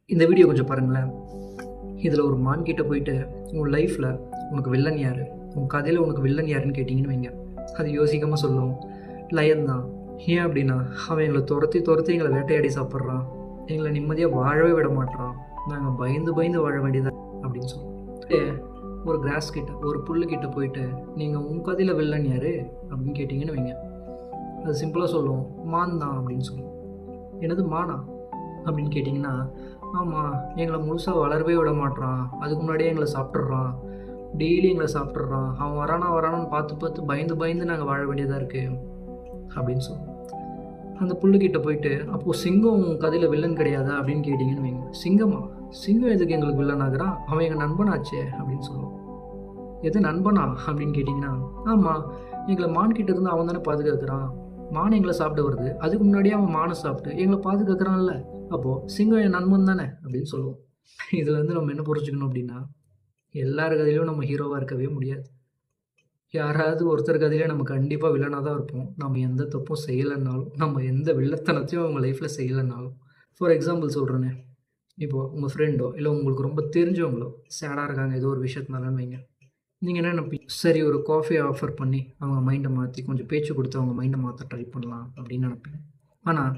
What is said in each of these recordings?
இந்த வீடியோ கொஞ்சம் பாருங்களேன். இதில் ஒரு மான் கிட்ட போயிட்டு உன் லைஃப்பில் உனக்கு வில்லன் யார், உன் கதையில் உனக்கு வில்லன் யாருன்னு கேட்டிங்கன்னு வைங்க, அது யோசிக்காமல் சொல்லும் லயன் தான். ஏன் அப்படின்னா அவன் எங்களை துரத்தி துரத்தி எங்களை வேட்டையாடி சாப்பிட்றான், எங்களை நிம்மதியாக வாழவே விட மாட்டான், நாங்கள் பயந்து பயந்து வாழ வேண்டியதா அப்படின்னு சொல்லுவோம். ஒரு கிராஸ் கிட்ட, ஒரு புல்லுக்கிட்ட போயிட்டு நீங்கள் உன் கதையில் வில்லன் யார் அப்படின்னு கேட்டிங்கன்னு வைங்க, அது சிம்பிளாக சொல்லுவோம் மான் தான் அப்படின்னு சொல்லுவோம். என்னது மானா அப்படின்னு கேட்டிங்கன்னா, ஆமாம், எங்களை முழுசாக வளரவே விட மாட்றான், அதுக்கு முன்னாடியே எங்களை சாப்பிட்றான், டெய்லி எங்களை சாப்பிட்றான், அவன் வரானான்னு பார்த்து பார்த்து பயந்து பயந்து நாங்கள் வாழ வேண்டியதாக இருக்குது அப்படின்னு சொல்லுவோம். அந்த புல்லுக்கிட்ட போயிட்டு அப்போது சிங்கம் கதையில் வில்லன் கிடையாதா அப்படின்னு கேட்டிங்கன்னு வைங்க, சிங்கம் எதுக்கு எங்களுக்கு வில்லன் ஆகுறான், அவன் எங்கள் நண்பனாச்சே அப்படின்னு சொல்லுவோம். எது நண்பனா அப்படின்னு கேட்டிங்கன்னா, ஆமாம், எங்களை மான்கிட்ட இருந்து அவன் தானே பாதுகாக்கிறான், மான் எங்களை சாப்பிட வருது, அதுக்கு முன்னாடியே அவன் மானை சாப்பிட்டு எங்களை பாதுகாக்கிறான்ல, அப்போது சிங்கம் என் நண்பன் தானே அப்படின்னு சொல்லுவோம். இதில் வந்து நம்ம என்ன புரிஞ்சுக்கணும் அப்படின்னா, எல்லார் கதையிலும் நம்ம ஹீரோவாக இருக்கவே முடியாது. யாராவது ஒருத்தர் கதையிலே நம்ம கண்டிப்பாக வில்லனாக தான் இருப்போம். நம்ம எந்த தப்பும் செய்யலைன்னாலும், நம்ம எந்த வில்லத்தனத்தையும் அவங்க லைஃப்பில் செய்யலைன்னாலும். ஃபார் எக்ஸாம்பிள் சொல்கிறேனே, இப்போது உங்கள் ஃப்ரெண்டோ இல்லை உங்களுக்கு ரொம்ப தெரிஞ்சவங்களோ சேடாக இருக்காங்க ஏதோ ஒரு விஷயத்தினாலன்னு வைங்க, நீங்கள் என்ன நினைப்பீங்க, சரி ஒரு காஃபி ஆஃபர் பண்ணி அவங்க மைண்டை மாற்றி கொஞ்சம் பேச்சு கொடுத்து அவங்க மைண்டை மாற்ற ட்ரை பண்ணலாம் அப்படின்னு நினைப்பீங்க. ஆனால்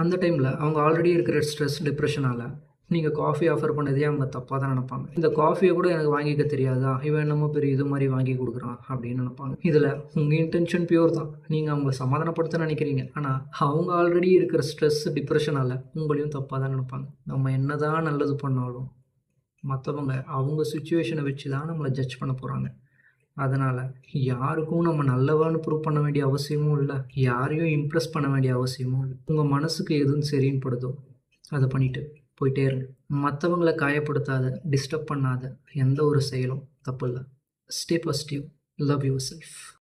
அந்த டைமில் அவங்க ஆல்ரெடி இருக்கிற ஸ்ட்ரெஸ் டிப்ரெஷனால் நீங்கள் காஃபி ஆஃபர் பண்ணதே அவங்க தப்பாக தான் நினைப்பாங்க. இந்த காஃபியை கூட எனக்கு வாங்கிக்க தெரியாதா, இவன் என்னமோ பெரிய இது மாதிரி வாங்கி கொடுக்குறான் அப்படின்னு நினைப்பாங்க. இதில் உங்கள் இன்டென்ஷன் பியூர் தான், நீங்கள் அவங்கள சமாதானப்படுத்த நினைக்கிறீங்க, ஆனால் அவங்க ஆல்ரெடி இருக்கிற ஸ்ட்ரெஸ் டிப்ரெஷனால் உங்களையும் தப்பாக தான் நினைப்பாங்க. நம்ம என்ன தான் நல்லது பண்ணாலும் மற்றவங்க அவங்க சுச்சுவேஷனை வச்சு தான் நம்மளை ஜட்ஜ் பண்ண போகிறாங்க. அதனால் யாருக்கும் நம்ம நல்லவான்னு ப்ரூவ் பண்ண வேண்டிய அவசியமும் இல்லை, யாரையும் இம்ப்ரெஸ் பண்ண வேண்டிய அவசியமும் இல்லை. உங்கள் மனசுக்கு எதுவும் சரின்னு படுதோ அதை பண்ணிவிட்டு போயிட்டே இருங்க. மற்றவங்களை காயப்படுத்தாத, டிஸ்டர்ப் பண்ணாத எந்த ஒரு செயலும் தப்பு இல்லை. Stay positive, love your self.